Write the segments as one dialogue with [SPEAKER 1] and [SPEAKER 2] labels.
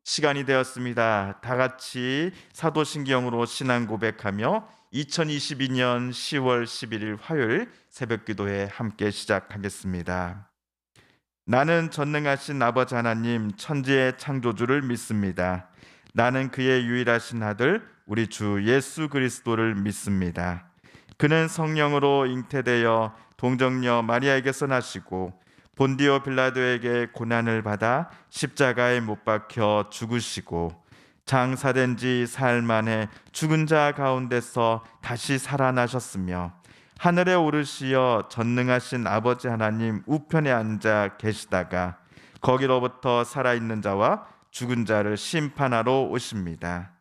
[SPEAKER 1] 시간이 되었습니다. 다 같이 사도신경으로 신앙 고백하며 2022년 10월 11일 화요일 새벽 기도회 함께 시작하겠습니다. 나는 전능하신 아버지 하나님 천지의 창조주를 믿습니다. 나는 그의 유일하신 아들 우리 주 예수 그리스도를 믿습니다. 그는 성령으로 잉태되어 동정녀 마리아에게서 나시고 본디오 빌라도에게 고난을 받아 십자가에 못 박혀 죽으시고 장사된 지 사흘 만에 죽은 자 가운데서 다시 살아나셨으며 하늘에 오르시어 전능하신 아버지 하나님 우편에 앉아 계시다가 거기로부터 살아있는 자와 죽은 자를 심판하러 오십니다.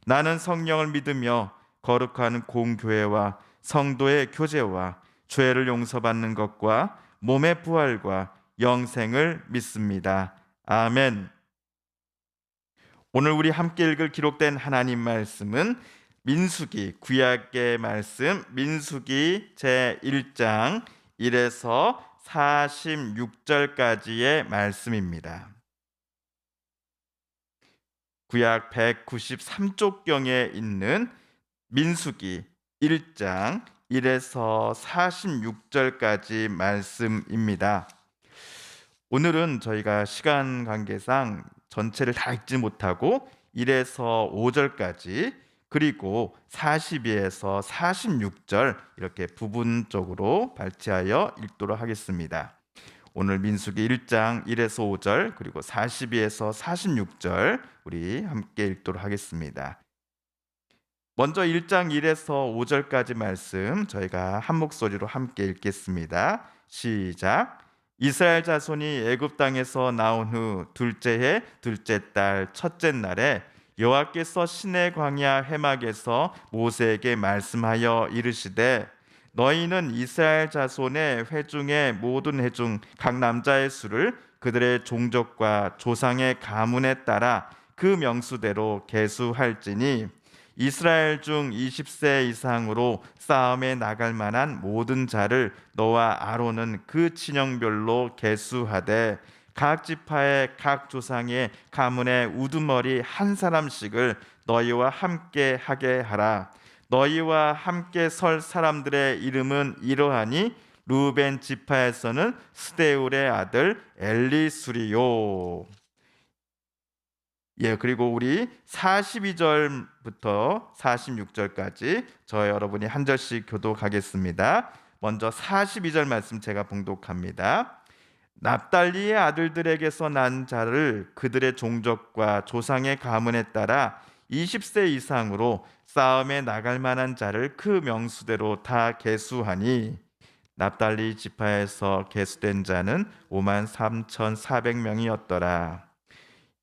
[SPEAKER 1] 나는 성령을 믿으며 거룩한 공교회와 성도의 교제와 죄를 용서받는 것과 몸의 부활과 영생을 믿습니다. 아멘. 오늘 우리 함께 읽을 기록된 하나님 말씀은 민수기 구약의 말씀 민수기 제1장 1에서 46절까지의 말씀입니다. 구약 193쪽경에 있는 민수기 1장 1에서 46절까지 말씀입니다. 오늘은 저희가 시간 관계상 전체를 다 읽지 못하고 1에서 5절까지 그리고 42에서 46절 이렇게 부분적으로 발췌하여 읽도록 하겠습니다. 오늘 민수기 1장 1에서 5절 그리고 42에서 46절 우리 함께 읽도록 하겠습니다. 먼저 1장 1에서 5절까지 말씀 저희가 한 목소리로 함께 읽겠습니다. 시작. 이스라엘 자손이 애굽 땅에서 나온 후 둘째 해 둘째 달 첫째 날에 여호와께서 시내 광야 회막에서 모세에게 말씀하여 이르시되 너희는 이스라엘 자손의 회중의 모든 회중 각 남자의 수를 그들의 종족과 조상의 가문에 따라 그 명수대로 계수할지니 이스라엘 중 20세 이상으로 싸움에 나갈 만한 모든 자를 너와 아론은 그 진영별로 계수하되 각 지파의 각 조상의 가문의 우두머리 한 사람씩을 너희와 함께 하게 하라. 너희와 함께 설 사람들의 이름은 이러하니 루벤 지파에서는 스데울의 아들 엘리수리요. 그리고 우리 42절부터 46절까지 저 여러분이 한 절씩 교독하겠습니다. 먼저 42절 말씀 제가 봉독합니다. 납달리의 아들들에게서 난 자를 그들의 종족과 조상의 가문에 따라 20세 이상으로 싸움에 나갈 만한 자를 그 명수대로 다 계수하니 납달리 지파에서 계수된 자는 53,400명이었더라.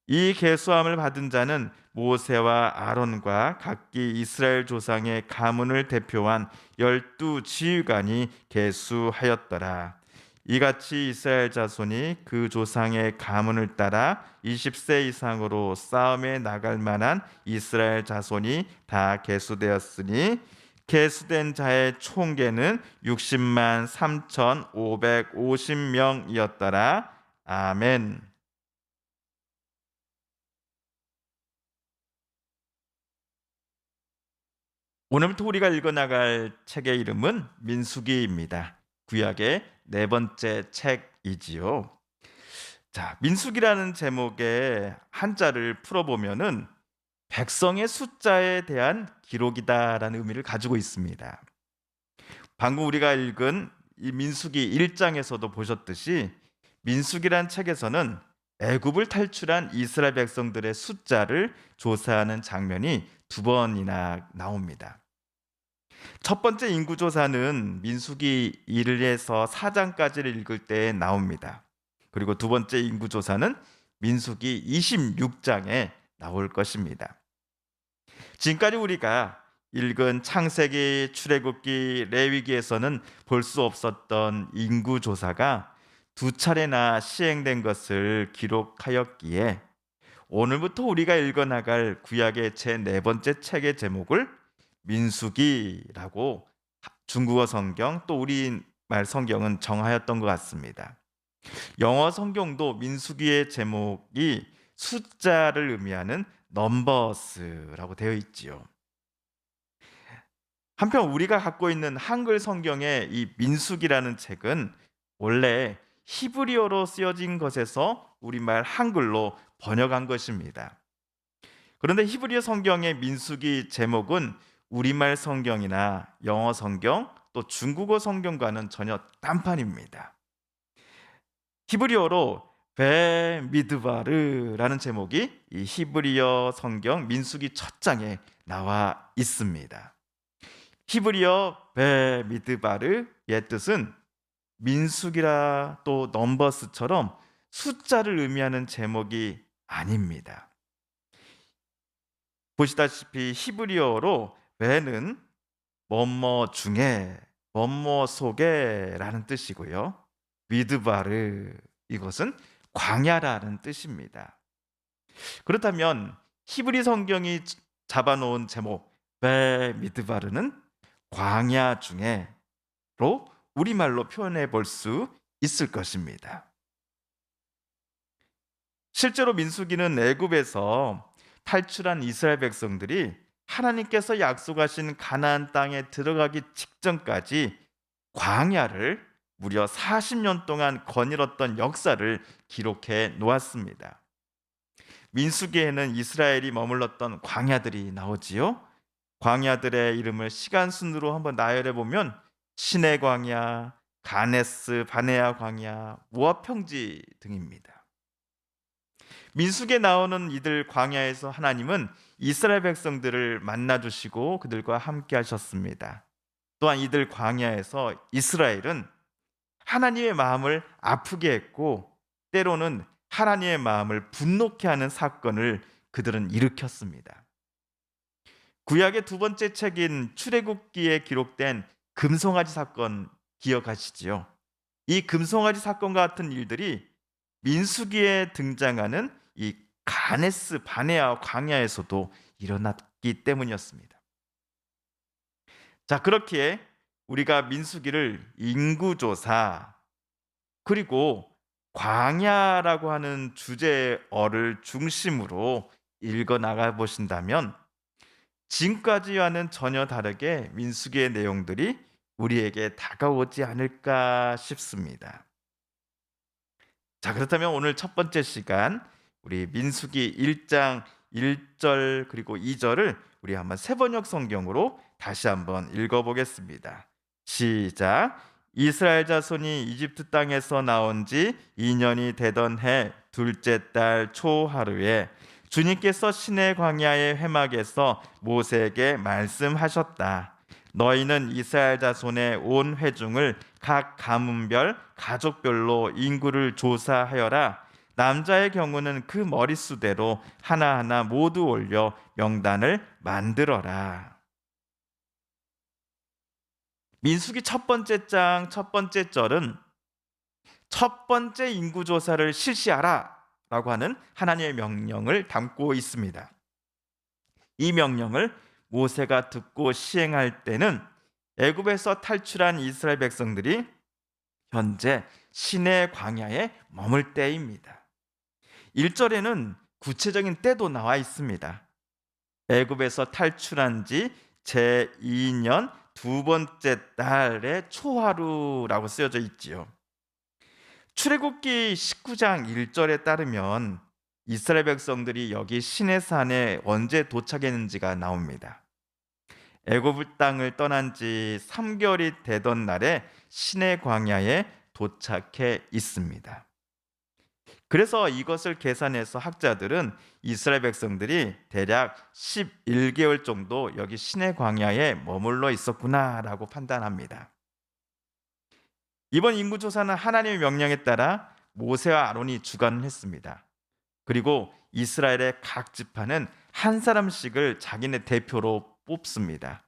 [SPEAKER 1] 이 계수함을 받은 자는 모세와 아론과 각기 이스라엘 조상의 가문을 대표한 12지휘관이 계수하였더라. 이같이 이스라엘 자손이 그 조상의 가문을 따라 20세 이상으로 싸움에 나갈 만한 이스라엘 자손이 다 계수되었으니 계수된 자의 총계는 60만 3,550명이었더라. 아멘. 오늘부터 우리가 읽어나갈 책의 이름은 민수기입니다. 구약의 네 번째 책이지요. 자, 민수기라는 제목의 한자를 풀어보면은 백성의 숫자에 대한 기록이다라는 의미를 가지고 있습니다. 방금 우리가 읽은 이 민수기 1장에서도 보셨듯이 민수기란 책에서는 애굽을 탈출한 이스라엘 백성들의 숫자를 조사하는 장면이 두 번이나 나옵니다. 첫 번째 인구조사는 민수기 1에서 4장까지를 읽을 때 나옵니다. 그리고 두 번째 인구조사는 민수기 26장에 나올 것입니다. 지금까지 우리가 읽은 창세기, 출애굽기, 레위기에서는 볼 수 없었던 인구조사가 두 차례나 시행된 것을 기록하였기에 오늘부터 우리가 읽어나갈 구약의 제 네 번째 책의 제목을 민수기라고 중국어 성경 또 우리말 성경은 정하였던 것 같습니다. 영어 성경도 민수기의 제목이 숫자를 의미하는 넘버스라고 되어 있지요. 한편 우리가 갖고 있는 한글 성경의 이 민수기라는 책은 원래 히브리어로 쓰여진 것에서 우리말 한글로 번역한 것입니다. 그런데 히브리어 성경의 민수기 제목은 우리말 성경이나 영어 성경 또 중국어 성경과는 전혀 딴판입니다. 히브리어로 베미드바르라는 제목이 이 히브리어 성경 민수기 첫 장에 나와 있습니다. 히브리어 베미드바르의 뜻은 민수기라 또 넘버스처럼 숫자를 의미하는 제목이 아닙니다. 보시다시피 히브리어로 베는 뭐뭐 중에 뭐뭐 속에라는 뜻이고요. 미드바르 이것은 광야라는 뜻입니다. 그렇다면 히브리 성경이 잡아놓은 제목 베 미드바르는 광야 중에로 우리말로 표현해 볼 수 있을 것입니다. 실제로 민수기는 애굽에서 탈출한 이스라엘 백성들이 하나님께서 약속하신 가나안 땅에 들어가기 직전까지 광야를 무려 40년 동안 거닐었던 역사를 기록해 놓았습니다. 민수기에는 이스라엘이 머물렀던 광야들이 나오지요. 광야들의 이름을 시간 순으로 한번 나열해 보면 시내 광야, 가네스 바네아 광야, 모압 평지 등입니다. 민수기에 나오는 이들 광야에서 하나님은 이스라엘 백성들을 만나 주시고 그들과 함께 하셨습니다. 또한 이들 광야에서 이스라엘은 하나님의 마음을 아프게 했고 때로는 하나님의 마음을 분노케 하는 사건을 그들은 일으켰습니다. 구약의 두 번째 책인 출애굽기에 기록된 금송아지 사건 기억하시지요? 이 금송아지 사건과 같은 일들이 민수기에 등장하는 이 가네스 바네아 광야에서도 일어났기 때문이었습니다. 자, 그렇기에 우리가 민수기를 인구조사 그리고 광야라고 하는 주제어를 중심으로 읽어 나가 보신다면 지금까지와는 전혀 다르게 민수기의 내용들이 우리에게 다가오지 않을까 싶습니다. 자, 그렇다면 오늘 첫 번째 시간 우리 민수기 1장 1절 그리고 2절을 우리 한번 세번역 성경으로 다시 한번 읽어보겠습니다. 시작. 이스라엘 자손이 이집트 땅에서 나온 지 2년이 되던 해 둘째 달 초하루에 주님께서 시내 광야의 회막에서 모세에게 말씀하셨다. 너희는 이스라엘 자손의 온 회중을 각 가문별 가족별로 인구를 조사하여라. 남자의 경우는 그 머릿수대로 하나하나 모두 올려 명단을 만들어라. 민수기 첫 번째 장 첫 번째 절은 첫 번째 인구조사를 실시하라 라고 하는 하나님의 명령을 담고 있습니다. 이 명령을 모세가 듣고 시행할 때는 애굽에서 탈출한 이스라엘 백성들이 현재 시내 광야에 머물 때입니다. 1절에는 구체적인 때도 나와 있습니다. 애굽에서 탈출한 지 제2년 두 번째 달의 초하루라고 쓰여져 있지요. 출애굽기 19장 1절에 따르면 이스라엘 백성들이 여기 시내산에 언제 도착했는지가 나옵니다. 애굽 땅을 떠난 지 3개월이 되던 날에 시내 광야에 도착해 있습니다. 그래서 이것을 계산해서 학자들은 이스라엘 백성들이 대략 11개월 정도 여기 시내 광야에 머물러 있었구나라고 판단합니다. 이번 인구조사는 하나님의 명령에 따라 모세와 아론이 주관을 했습니다. 그리고 이스라엘의 각 지파는 한 사람씩을 자기네 대표로 뽑습니다.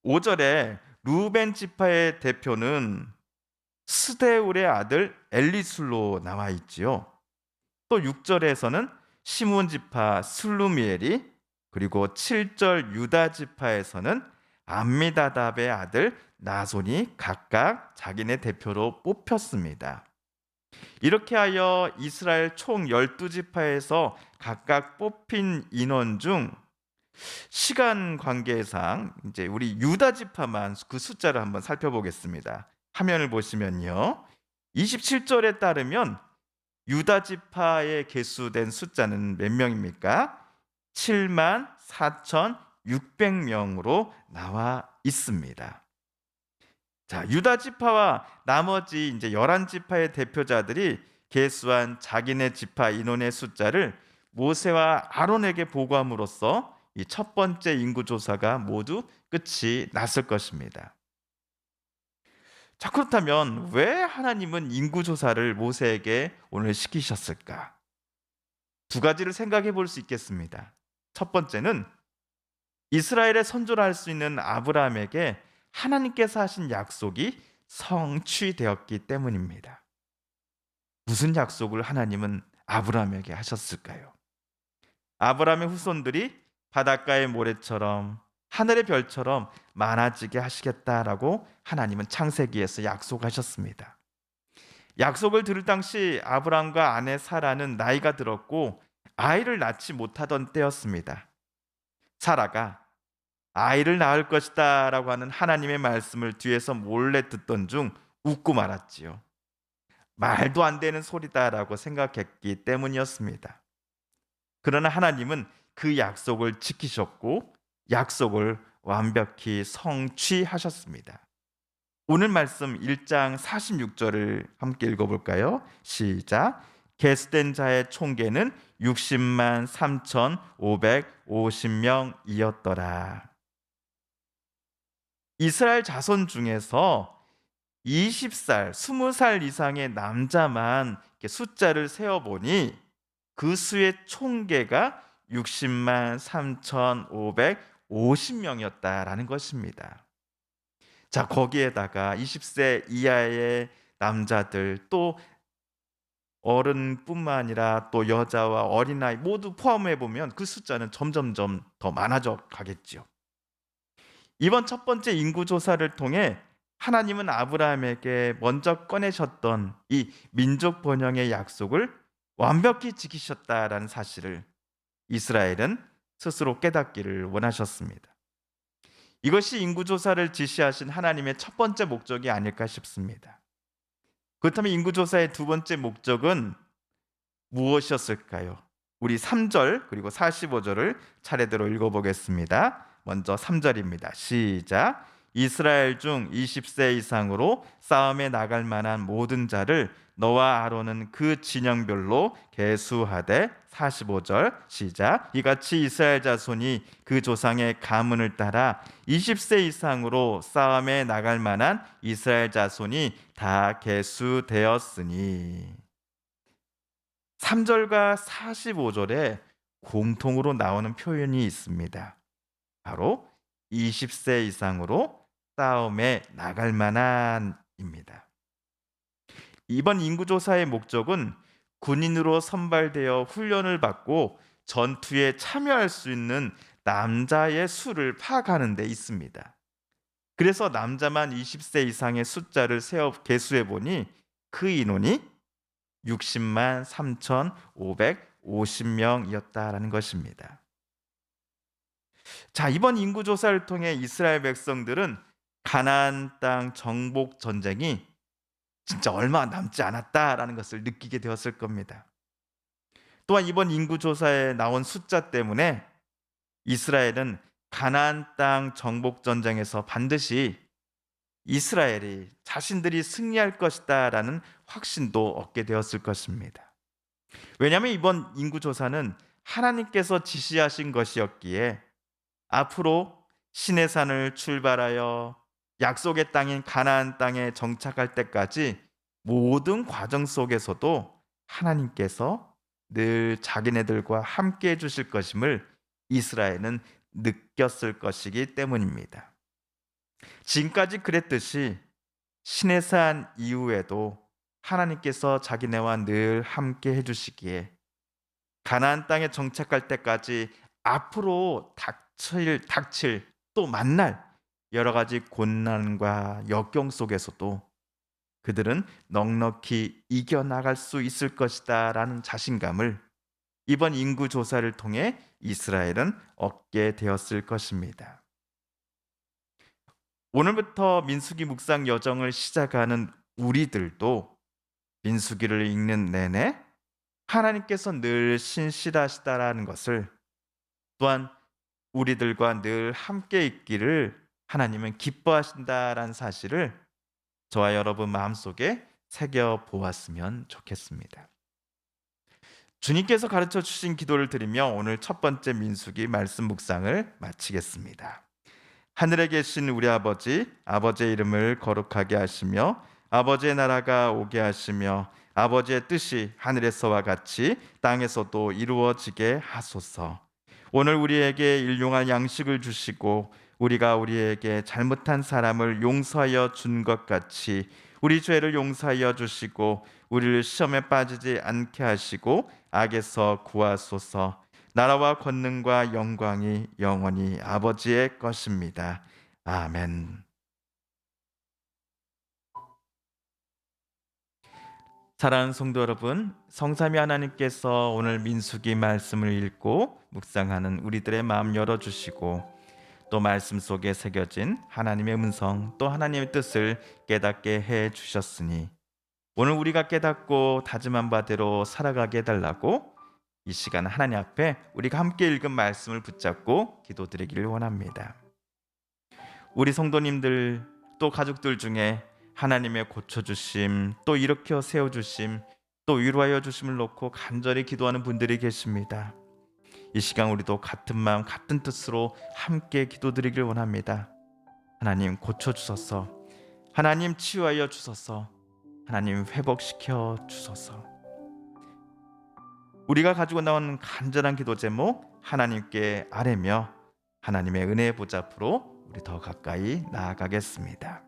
[SPEAKER 1] 5절에 루벤 지파의 대표는 스데울의 아들 엘리술로 나와 있지요. 또 6절에서는 시므온 지파 슬루미엘이, 그리고 7절 유다 지파에서는 암미다답의 아들 나손이 각각 자기네 대표로 뽑혔습니다. 이렇게 하여 이스라엘 총 12지파에서 각각 뽑힌 인원 중 시간 관계상 이제 우리 유다 지파만 그 숫자를 한번 살펴보겠습니다. 화면을 보시면요. 27절에 따르면 유다 지파에 계수된 숫자는 몇 명입니까? 7만 4,600명으로 나와 있습니다. 자, 유다 지파와 나머지 이제 11지파의 대표자들이 계수한 자기네 지파 인원의 숫자를 모세와 아론에게 보고함으로써 이 첫 번째 인구 조사가 모두 끝이 났을 것입니다. 자, 그렇다면 왜 하나님은 인구 조사를 모세에게 오늘 시키셨을까? 두 가지를 생각해 볼 수 있겠습니다. 첫 번째는 이스라엘의 선조를 할 수 있는 아브라함에게 하나님께서 하신 약속이 성취되었기 때문입니다. 무슨 약속을 하나님은 아브라함에게 하셨을까요? 아브라함의 후손들이 바닷가의 모래처럼 하늘의 별처럼 많아지게 하시겠다라고 하나님은 창세기에서 약속하셨습니다. 약속을 들을 당시 아브라함과 아내 사라는 나이가 들었고 아이를 낳지 못하던 때였습니다. 사라가 아이를 낳을 것이다 라고 하는 하나님의 말씀을 뒤에서 몰래 듣던 중 웃고 말았지요. 말도 안 되는 소리다라고 생각했기 때문이었습니다. 그러나 하나님은 그 약속을 지키셨고 약속을 완벽히 성취하셨습니다. 오늘 말씀 1장 46절을 함께 읽어볼까요? 시작. 계수된 자의 총계는 60만 3,550명이었더라. 이스라엘 자손 중에서 20살, 20살 이상의 남자만 이렇게 숫자를 세어보니 그 수의 총계가 60만 3,550명이었다라는 것입니다. 자, 거기에다가 20세 이하의 남자들 또 어른뿐만 아니라 또 여자와 어린아이 모두 포함해 보면 그 숫자는 점점점 더 많아져 가겠죠. 이번 첫 번째 인구 조사를 통해 하나님은 아브라함에게 먼저 꺼내셨던 이 민족 번영의 약속을 완벽히 지키셨다라는 사실을 이스라엘은 스스로 깨닫기를 원하셨습니다. 이것이 인구조사를 지시하신 하나님의 첫 번째 목적이 아닐까 싶습니다. 그렇다면 인구조사의 두 번째 목적은 무엇이었을까요? 우리 3절 그리고 45절을 차례대로 읽어보겠습니다. 먼저 3절입니다. 시작. 이스라엘 중 20세 이상으로 싸움에 나갈 만한 모든 자를 너와 아론은 그 진영별로 계수하되 45절 시작. 이같이 이스라엘 자손이 그 조상의 가문을 따라 20세 이상으로 싸움에 나갈 만한 이스라엘 자손이 다 계수되었으니 3절과 45절에 공통으로 나오는 표현이 있습니다. 바로 20세 이상으로 싸움에 나갈 만한입니다. 이번 인구조사의 목적은 군인으로 선발되어 훈련을 받고 전투에 참여할 수 있는 남자의 수를 파악하는 데 있습니다. 그래서 남자만 20세 이상의 숫자를 세어 계수해 보니 그 인원이 60만 3,550명이었다라는 것입니다. 자, 이번 인구조사를 통해 이스라엘 백성들은 가나안 땅 정복 전쟁이 진짜 얼마 남지 않았다라는 것을 느끼게 되었을 겁니다. 또한 이번 인구조사에 나온 숫자 때문에 이스라엘은 가나안 땅 정복 전쟁에서 반드시 이스라엘이 자신들이 승리할 것이다라는 확신도 얻게 되었을 것입니다. 왜냐하면 이번 인구조사는 하나님께서 지시하신 것이었기에 앞으로 시내산을 출발하여 약속의 땅인 가나안 땅에 정착할 때까지 모든 과정 속에서도 하나님께서 늘 자기네들과 함께 해주실 것임을 이스라엘은 느꼈을 것이기 때문입니다. 지금까지 그랬듯이 시내산 이후에도 하나님께서 자기네와 늘 함께 해주시기에 가나안 땅에 정착할 때까지 앞으로 닥칠 또 만날 여러 가지 고난과 역경 속에서도 그들은 넉넉히 이겨나갈 수 있을 것이다 라는 자신감을 이번 인구 조사를 통해 이스라엘은 얻게 되었을 것입니다. 오늘부터 민수기 묵상 여정을 시작하는 우리들도 민수기를 읽는 내내 하나님께서 늘 신실하시다라는 것을, 또한 우리들과 늘 함께 있기를 하나님은 기뻐하신다라는 사실을 저와 여러분 마음속에 새겨 보았으면 좋겠습니다. 주님께서 가르쳐 주신 기도를 드리며 오늘 첫 번째 민수기 말씀 묵상을 마치겠습니다. 하늘에 계신 우리 아버지, 아버지의 이름을 거룩하게 하시며 아버지의 나라가 오게 하시며 아버지의 뜻이 하늘에서와 같이 땅에서도 이루어지게 하소서. 오늘 우리에게 일용할 양식을 주시고 우리가 우리에게 잘못한 사람을 용서하여 준 것 같이 우리 죄를 용서하여 주시고 우리를 시험에 빠지지 않게 하시고 악에서 구하소서. 나라와 권능과 영광이 영원히 아버지의 것입니다. 아멘. 사랑하는 성도 여러분, 성삼위 하나님께서 오늘 민수기 말씀을 읽고 묵상하는 우리들의 마음 열어주시고 또 말씀 속에 새겨진 하나님의 음성, 또 하나님의 뜻을 깨닫게 해 주셨으니 오늘 우리가 깨닫고 다짐한 바대로 살아가게 해달라고 이 시간 하나님 앞에 우리가 함께 읽은 말씀을 붙잡고 기도드리기를 원합니다. 우리 성도님들 또 가족들 중에 하나님의 고쳐주심, 또 일으켜 세워주심, 또 위로하여 주심을 놓고 간절히 기도하는 분들이 계십니다. 이 시간 우리도 같은 마음 같은 뜻으로 함께 기도드리길 원합니다. 하나님 고쳐주소서, 하나님 치유하여 주소서, 하나님 회복시켜 주소서. 우리가 가지고 나온 간절한 기도 제목 하나님께 아뢰며 하나님의 은혜의 보좌 앞으로 우리 더 가까이 나아가겠습니다.